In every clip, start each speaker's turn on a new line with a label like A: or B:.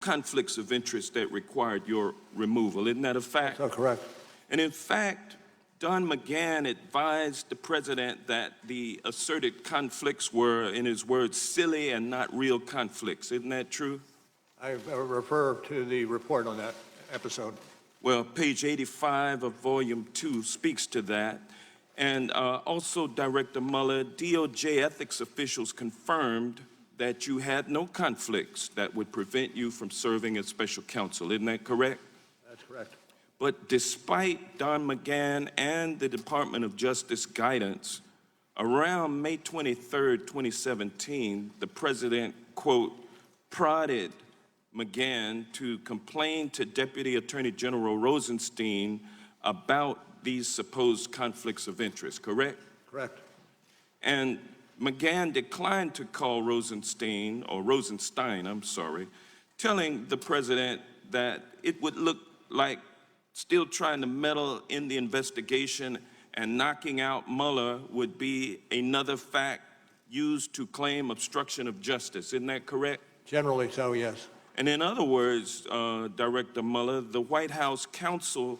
A: conflicts of interest that required your removal. Isn't that a fact?
B: So correct.
A: And in fact, Don McGahn advised the president that the asserted conflicts were, in his words, silly and not real conflicts. Isn't that true?
B: I refer to the report on that episode.
A: Well, page 85 of volume 2 speaks to that. And also, Director Mueller, DOJ ethics officials confirmed that you had no conflicts that would prevent you from serving as special counsel. Isn't that correct?
B: That's correct.
A: But despite Don McGahn and the Department of Justice guidance, around May 23, 2017, the president, quote, prodded McGahn to complain to Deputy Attorney General Rosenstein about these supposed conflicts of interest, correct?
B: Correct.
A: And McGahn declined to call Rosenstein, telling the president that it would look like still trying to meddle in the investigation and knocking out Mueller would be another fact used to claim obstruction of justice. Isn't that correct?
B: Generally so, yes.
A: And in other words, Director Mueller, the White House counsel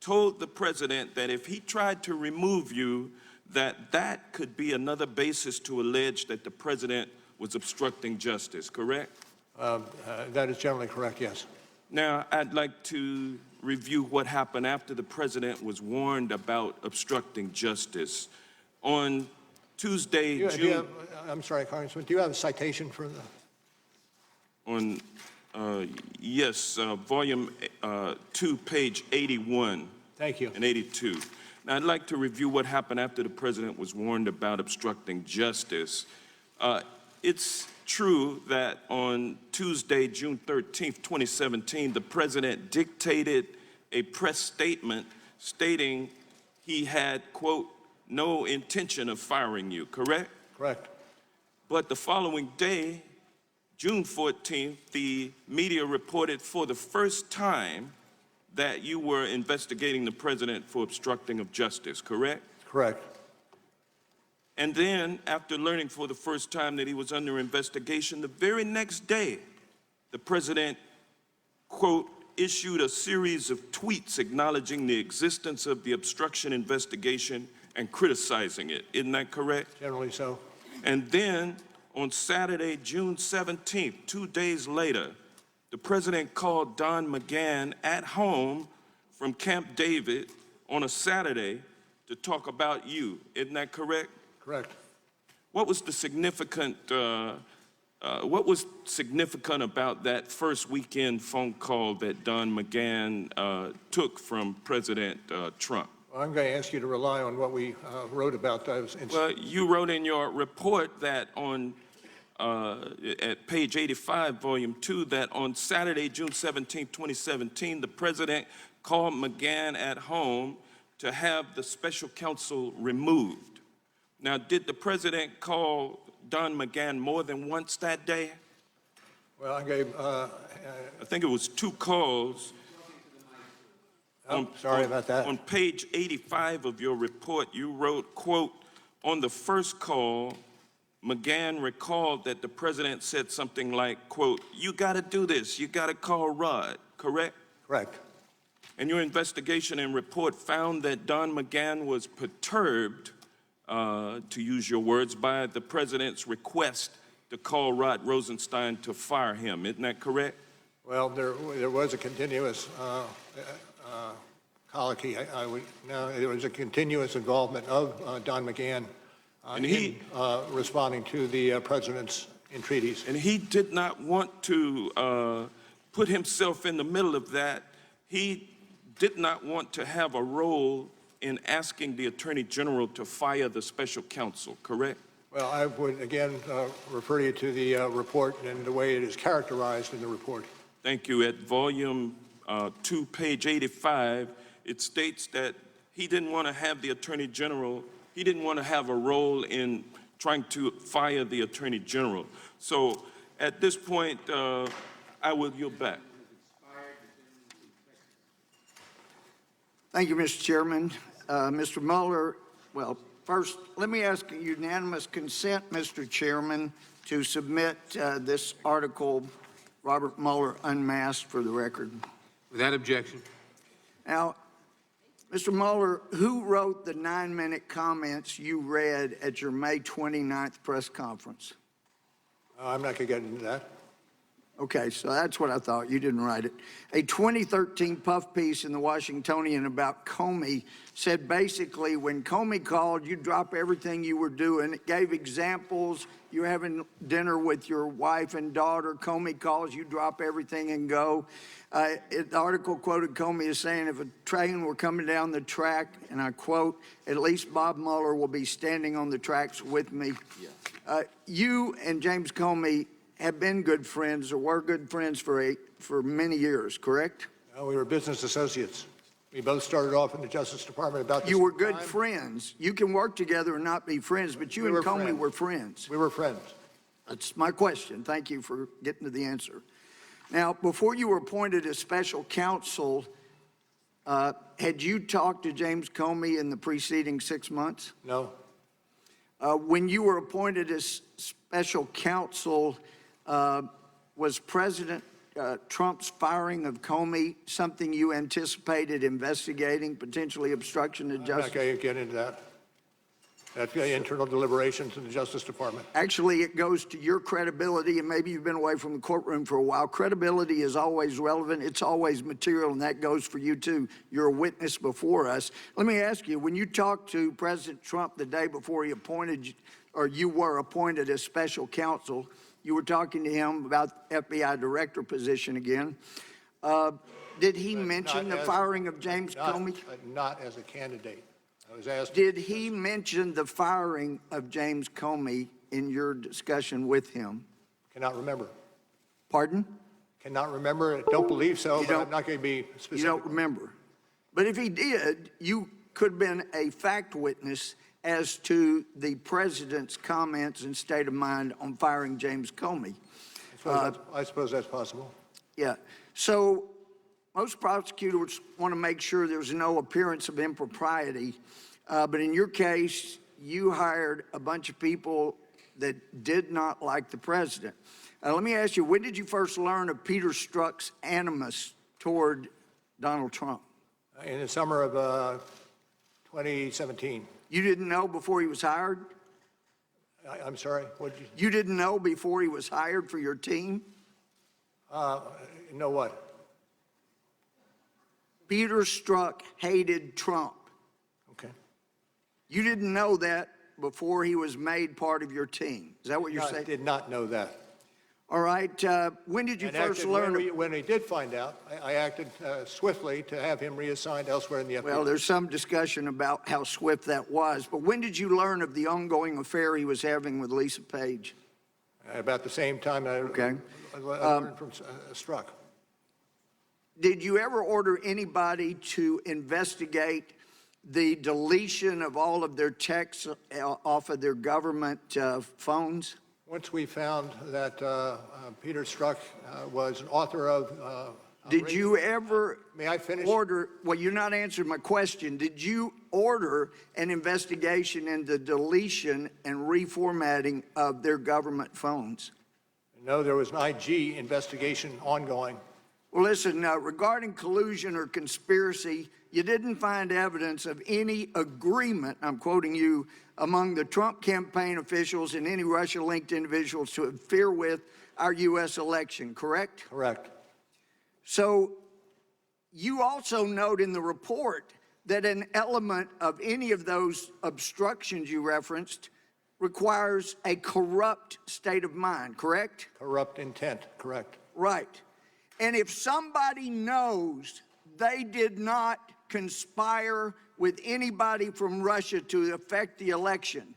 A: told the president that if he tried to remove you, that could be another basis to allege that the president was obstructing justice, correct?
B: That is generally correct, yes.
A: Now, I'd like to review what happened after the president was warned about obstructing justice. On Tuesday,
B: I'm sorry, Congressman, do you have a citation for the?
A: Yes, volume 2, page 81.
B: Thank you.
A: And 82. Now, I'd like to review what happened after the president was warned about obstructing justice. It's true that on Tuesday, June 13th, 2017, the president dictated a press statement stating he had, quote, no intention of firing you, correct?
B: Correct.
A: But the following day, June 14th, the media reported for the first time that you were investigating the president for obstructing of justice, correct?
B: Correct.
A: And then, after learning for the first time that he was under investigation, the very next day, the president, quote, issued a series of tweets acknowledging the existence of the obstruction investigation and criticizing it. Isn't that correct?
B: Generally so.
A: And then, on Saturday, June 17th, 2 days later, the president called Don McGahn at home from Camp David on a Saturday to talk about you. Isn't that correct?
B: Correct.
A: What was the significant about that first weekend phone call that Don McGahn took from President Trump?
B: Well, I'm going to ask you to rely on what we wrote about those incidents.
A: Well, you wrote in your report that at page 85, volume 2, that on Saturday, June 17, 2017, the president called McGahn at home to have the special counsel removed. Now, did the president call Don McGahn more than once that day?
B: Well, I gave...
A: I think it was 2 calls.
B: Sorry about that.
A: On page 85 of your report, you wrote, quote, on the first call, McGahn recalled that the president said something like, quote, you got to do this, you got to call Rod, correct?
B: Correct.
A: And your investigation and report found that Don McGahn was perturbed, to use your words, by the president's request to call Rod Rosenstein to fire him. Isn't that correct?
B: Well, there was a continuous colloquy. There was a continuous involvement of Don McGahn in responding to the president's entreaties.
A: And he did not want to put himself in the middle of that. He did not want to have a role in asking the Attorney General to fire the special counsel, correct?
B: Well, I would, again, refer you to the report and the way it is characterized in the report.
A: Thank you. At volume 2, page 85, it states that he didn't want to have the Attorney General, he didn't want to have a role in trying to fire the Attorney General. So at this point, I will yield back.
C: Thank you, Mr. Chairman. Mr. Mueller, well, first, let me ask a unanimous consent, Mr. Chairman, to submit this article Robert Mueller unmasked for the record.
D: Without objection.
C: Now, Mr. Mueller, who wrote the 9-minute comments you read at your May 29th press conference?
B: I'm not going to get into that.
C: Okay, so that's what I thought. You didn't write it. A 2013 puff piece in the Washingtonian about Comey said basically when Comey called, you drop everything you were doing. It gave examples. You're having dinner with your wife and daughter. Comey calls, you drop everything and go. The article quoted Comey as saying, if a train were coming down the track, and I quote, at least Bob Mueller will be standing on the tracks with me. You and James Comey have been good friends or were good friends for many years, correct?
B: We were business associates. We both started off in the Justice Department about the
C: You were
B: same
C: good
B: time.
C: friends. You can work together and not be friends, but you
B: We
C: and
B: were
C: Comey
B: friends.
C: were friends.
B: We were friends.
C: That's my question. Thank you for getting to the answer. Now, before you were appointed as special counsel, had you talked to James Comey in the preceding 6 months?
B: No.
C: When you were appointed as special counsel, was President Trump's firing of Comey something you anticipated investigating, potentially obstruction of
B: I'm not
C: justice?
B: going to get into that. That's internal deliberations in the Justice Department.
C: Actually, it goes to your credibility, and maybe you've been away from the courtroom for a while. Credibility is always relevant. It's always material, and that goes for you, too. You're a witness before us. Let me ask you, when you talked to President Trump the day before he appointed you, or you were appointed as special counsel, you were talking to him about FBI director position again. Did he mention the firing of James Comey?
B: Not as a candidate. I was asked.
C: Did he mention the firing of James Comey in your discussion with him?
B: Cannot remember.
C: Pardon?
B: Cannot remember. Don't believe so,
C: You
B: but
C: don't-
B: I'm not going to be specific.
C: You don't remember. But if he did, you could have been a fact witness as to the president's comments and state of mind on firing James Comey.
B: I suppose that's possible.
C: Yeah. So most prosecutors want to make sure there's no appearance of impropriety. But in your case, you hired a bunch of people that did not like the president. Let me ask you, when did you first learn of Peter Strzok's animus toward Donald Trump?
B: In the summer of 2017.
C: You didn't know before he was hired?
B: I'm sorry, what did
C: You didn't know before he was hired for your team?
B: you know what?
C: Peter Strzok hated Trump.
B: Okay.
C: You didn't know that before he was made part of your team. Is that what you're
B: I
C: saying?
B: did not know that.
C: All right. When did you
B: And
C: first
B: acted
C: learn?
B: when he did find out, I acted swiftly to have him reassigned elsewhere in the FBI.
C: Well, there's some discussion about how swift that was, but when did you learn of the ongoing affair he was having with Lisa Page?
B: About the same time I learned from Strzok.
C: Did you ever order anybody to investigate the deletion of all of their texts off of their government phones?
B: Once we found that Peter Strzok was an author of...
C: Did you ever
B: May I finish?
C: order, well, you're not answering my question. Did you order an investigation into deletion and reformatting of their government phones?
B: No, there was an IG investigation ongoing.
C: Well, listen, regarding collusion or conspiracy, you didn't find evidence of any agreement, I'm quoting you, among the Trump campaign officials and any Russia-linked individuals to interfere with our U.S. election, correct?
B: Correct.
C: So you also note in the report that an element of any of those obstructions you referenced requires a corrupt state of mind, correct?
B: Corrupt intent, correct.
C: Right. And if somebody knows they did not conspire with anybody from Russia to affect the election,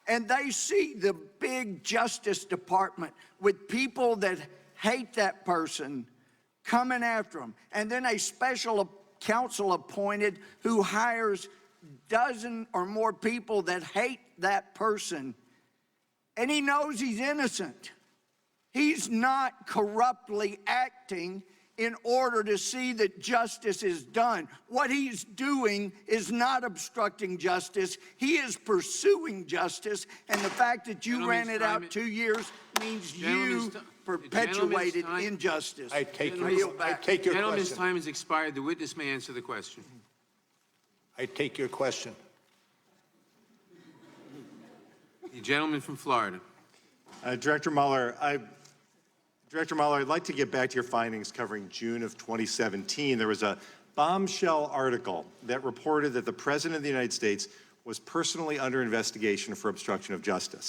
C: and they see the big Justice Department with people that hate that person coming after them, and then a special counsel appointed who hires dozen or more people that hate that person, and he knows he's innocent. He's not corruptly acting in order to see that justice is done. What he's doing is not obstructing justice. He is pursuing justice. And the fact that you ran it out 2 years means
D: Gentleman's
C: you
D: ti-
C: perpetuated
D: gentleman's time-
C: injustice.
B: I take
C: I yield
B: your
C: back.
D: Gentleman's
B: question.
D: time has expired. The witness may answer the question.
B: I take your question.
D: The gentleman from Florida.
E: Director Mueller, I'd like to get back to your findings covering June of 2017. There was a bombshell article that reported that the President of the United States was personally under investigation for obstruction of justice.